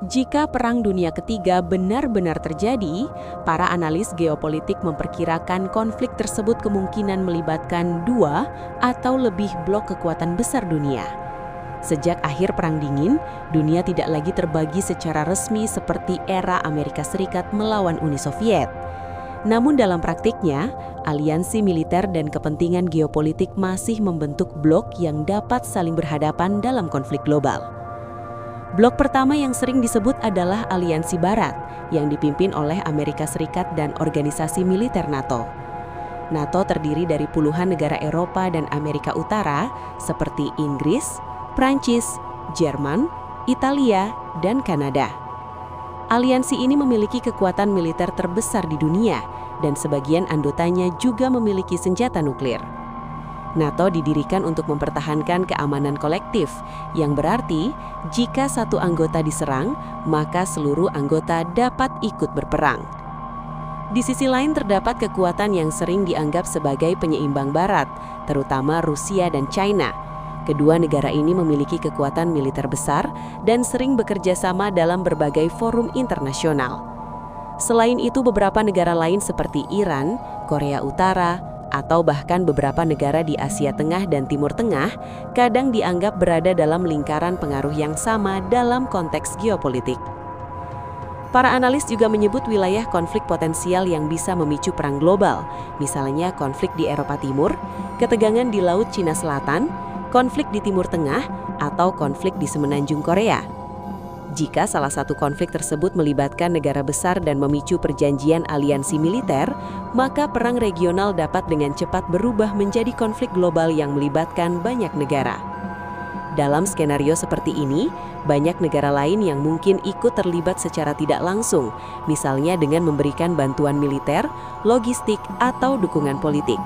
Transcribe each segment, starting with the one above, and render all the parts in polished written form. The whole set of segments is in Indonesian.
Jika Perang Dunia Ketiga benar-benar terjadi, para analis geopolitik memperkirakan konflik tersebut kemungkinan melibatkan dua atau lebih blok kekuatan besar dunia. Sejak akhir Perang Dingin, dunia tidak lagi terbagi secara resmi seperti era Amerika Serikat melawan Uni Soviet. Namun dalam praktiknya, aliansi militer dan kepentingan geopolitik masih membentuk blok yang dapat saling berhadapan dalam konflik global. Blok pertama yang sering disebut adalah Aliansi Barat, yang dipimpin oleh Amerika Serikat dan organisasi militer NATO. NATO terdiri dari puluhan negara Eropa dan Amerika Utara seperti Inggris, Prancis, Jerman, Italia, dan Kanada. Aliansi ini memiliki kekuatan militer terbesar di dunia, dan sebagian anggotanya juga memiliki senjata nuklir. NATO didirikan untuk mempertahankan keamanan kolektif, yang berarti jika satu anggota diserang, maka seluruh anggota dapat ikut berperang. Di sisi lain terdapat kekuatan yang sering dianggap sebagai penyeimbang Barat, terutama Rusia dan China. Kedua negara ini memiliki kekuatan militer besar dan sering bekerja sama dalam berbagai forum internasional. Selain itu, beberapa negara lain seperti Iran, Korea Utara, atau bahkan beberapa negara di Asia Tengah dan Timur Tengah kadang dianggap berada dalam lingkaran pengaruh yang sama dalam konteks geopolitik. Para analis juga menyebut wilayah konflik potensial yang bisa memicu perang global, misalnya konflik di Eropa Timur, ketegangan di Laut Cina Selatan, konflik di Timur Tengah, atau konflik di Semenanjung Korea. Jika salah satu konflik tersebut melibatkan negara besar dan memicu perjanjian aliansi militer, maka perang regional dapat dengan cepat berubah menjadi konflik global yang melibatkan banyak negara. Dalam skenario seperti ini, banyak negara lain yang mungkin ikut terlibat secara tidak langsung, misalnya dengan memberikan bantuan militer, logistik, atau dukungan politik.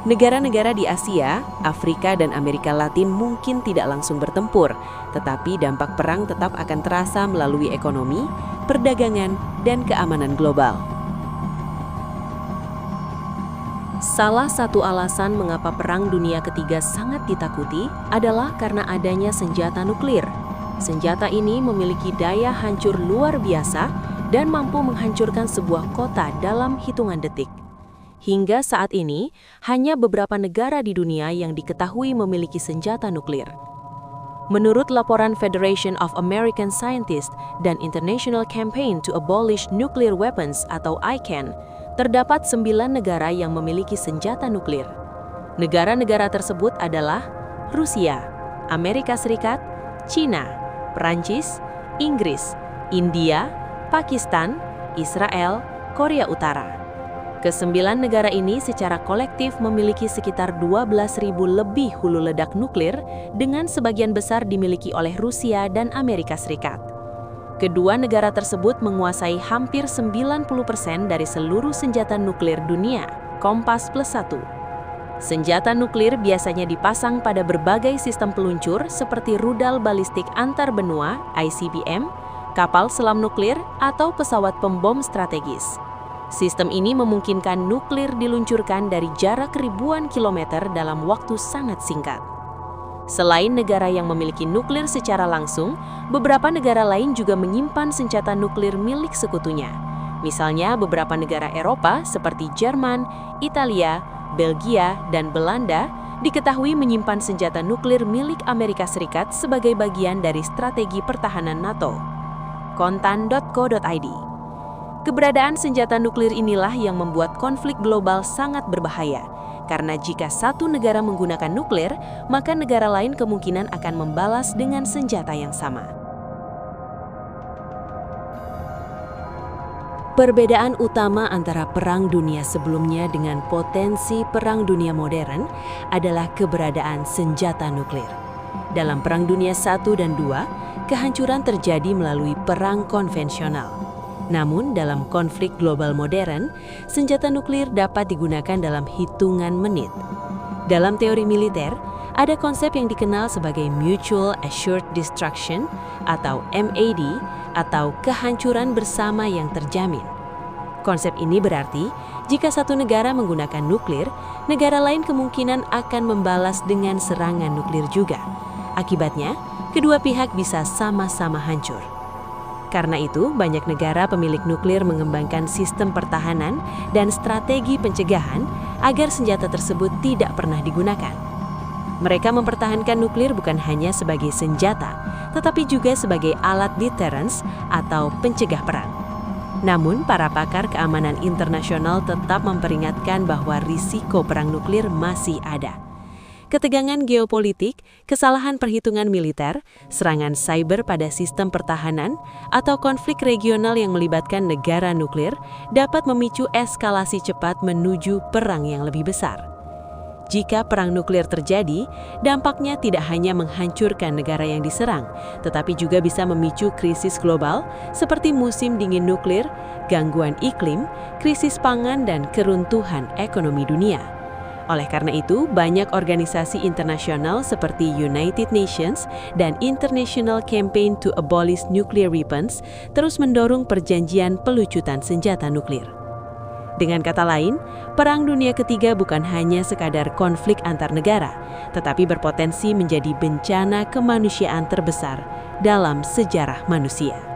Negara-negara di Asia, Afrika, dan Amerika Latin mungkin tidak langsung bertempur, tetapi dampak perang tetap akan terasa melalui ekonomi, perdagangan, dan keamanan global. Salah satu alasan mengapa Perang Dunia Ketiga sangat ditakuti adalah karena adanya senjata nuklir. Senjata ini memiliki daya hancur luar biasa dan mampu menghancurkan sebuah kota dalam hitungan detik. Hingga saat ini, hanya beberapa negara di dunia yang diketahui memiliki senjata nuklir. Menurut laporan Federation of American Scientists dan International Campaign to Abolish Nuclear Weapons atau ICAN, terdapat 9 negara yang memiliki senjata nuklir. Negara-negara tersebut adalah Rusia, Amerika Serikat, China, Prancis, Inggris, India, Pakistan, Israel, Korea Utara. Kesembilan negara ini secara kolektif memiliki sekitar 12.000 lebih hulu ledak nuklir, dengan sebagian besar dimiliki oleh Rusia dan Amerika Serikat. Kedua negara tersebut menguasai hampir 90% dari seluruh senjata nuklir dunia. Kompas Plus 1. Senjata nuklir biasanya dipasang pada berbagai sistem peluncur seperti rudal balistik antar benua (ICBM), kapal selam nuklir, atau pesawat pembom strategis. Sistem ini memungkinkan nuklir diluncurkan dari jarak ribuan kilometer dalam waktu sangat singkat. Selain negara yang memiliki nuklir secara langsung, beberapa negara lain juga menyimpan senjata nuklir milik sekutunya. Misalnya beberapa negara Eropa seperti Jerman, Italia, Belgia, dan Belanda diketahui menyimpan senjata nuklir milik Amerika Serikat sebagai bagian dari strategi pertahanan NATO. Kontan.co.id. Keberadaan senjata nuklir inilah yang membuat konflik global sangat berbahaya, karena jika satu negara menggunakan nuklir, maka negara lain kemungkinan akan membalas dengan senjata yang sama. Perbedaan utama antara Perang Dunia sebelumnya dengan potensi Perang Dunia modern adalah keberadaan senjata nuklir. Dalam Perang Dunia I dan II, kehancuran terjadi melalui perang konvensional. Namun, dalam konflik global modern, senjata nuklir dapat digunakan dalam hitungan menit. Dalam teori militer, ada konsep yang dikenal sebagai Mutual Assured Destruction atau MAD, atau kehancuran bersama yang terjamin. Konsep ini berarti, jika satu negara menggunakan nuklir, negara lain kemungkinan akan membalas dengan serangan nuklir juga. Akibatnya, kedua pihak bisa sama-sama hancur. Karena itu, banyak negara pemilik nuklir mengembangkan sistem pertahanan dan strategi pencegahan agar senjata tersebut tidak pernah digunakan. Mereka mempertahankan nuklir bukan hanya sebagai senjata, tetapi juga sebagai alat deterrence atau pencegah perang. Namun, para pakar keamanan internasional tetap memperingatkan bahwa risiko perang nuklir masih ada. Ketegangan geopolitik, kesalahan perhitungan militer, serangan cyber pada sistem pertahanan, atau konflik regional yang melibatkan negara nuklir dapat memicu eskalasi cepat menuju perang yang lebih besar. Jika perang nuklir terjadi, dampaknya tidak hanya menghancurkan negara yang diserang, tetapi juga bisa memicu krisis global seperti musim dingin nuklir, gangguan iklim, krisis pangan, dan keruntuhan ekonomi dunia. Oleh karena itu, banyak organisasi internasional seperti United Nations dan International Campaign to Abolish Nuclear Weapons terus mendorong perjanjian pelucutan senjata nuklir. Dengan kata lain, Perang Dunia Ketiga bukan hanya sekadar konflik antar negara, tetapi berpotensi menjadi bencana kemanusiaan terbesar dalam sejarah manusia.